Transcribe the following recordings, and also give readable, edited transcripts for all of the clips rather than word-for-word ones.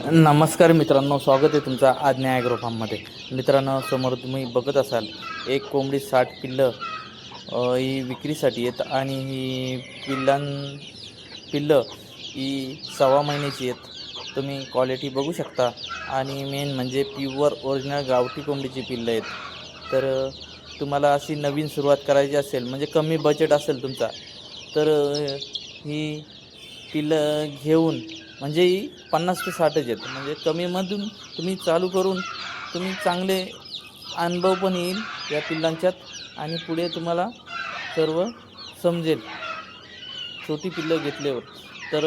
नमस्कार मित्रांनो, स्वागत आहे तुमचा आज्ञा ॲग्रो फार्ममध्ये. मित्रांनो, समोर तुम्ही बघत असाल एक कोंबडी 60 पिल्लं ही विक्रीसाठी आहेत आणि ही पिल्लं ही 1.25 महिन्याची आहेत. तुम्ही क्वालिटी बघू शकता आणि मेन म्हणजे प्युअर ओरिजिनल गावठी कोंबडीची पिल्लं आहेत. तर तुम्हाला अशी नवीन सुरुवात करायची असेल, म्हणजे कमी बजेट असेल तुमचा, तर ही पिल्लं घेऊन, म्हणजे ही 50 ते 60च आहेत. म्हणजे कमीमधून तुम्ही चालू करून तुम्ही चांगले अनुभव पण येईल या पिल्लांच्यात आणि पुढे तुम्हाला सर्व समजेल छोटी पिल्लं घेतल्यावर. तर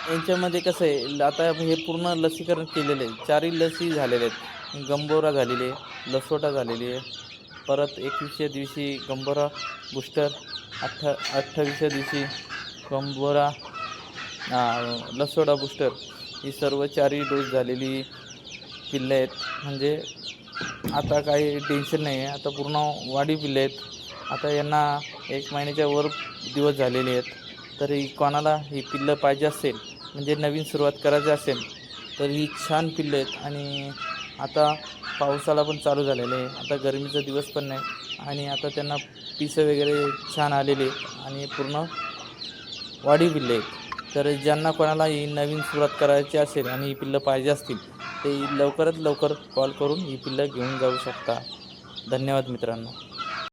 यांच्यामध्ये कसं आहे, आता हे पूर्ण लसीकरण केलेलं आहे. 4ही लसी झालेल्या आहेत. गंभोरा झालेली आहे, लसोटा झालेली आहे, परत 21व्या दिवशी गंभोरा बूस्टर, 28व्या दिवशी गंभोरा लसोटा बूस्टर, ही सर्व 4ही डोस झालेली पिल्लं आहेत. म्हणजे आता काही टेन्शन नाही आहे. आता पूर्ण वाढी पिल्लं आहेत. आता यांना 1 महिन्याच्या वर दिवस झालेले आहेत. तर कोणाला ही पिल्लं पाहिजे असेल, म्हणजे नवीन सुरुवात करायची असेल, तर ही छान पिल्लं आहेत. आणि आता पावसाला पण चालू झालेलं आहे. आता गरमीचा दिवस पण नाही आणि आता त्यांना पिसं वगैरे छान आलेले आहेत आणि पूर्ण वाढीव पिल्लं आहेत. तर ज्यांना कोणाला ही नवीन सुरुवात करायची असेल आणि ही पिल्लं पाहिजे असतील, ते लवकरात लवकर कॉल करून ही पिल्लं घेऊन जाऊ शकता. धन्यवाद मित्रांनो.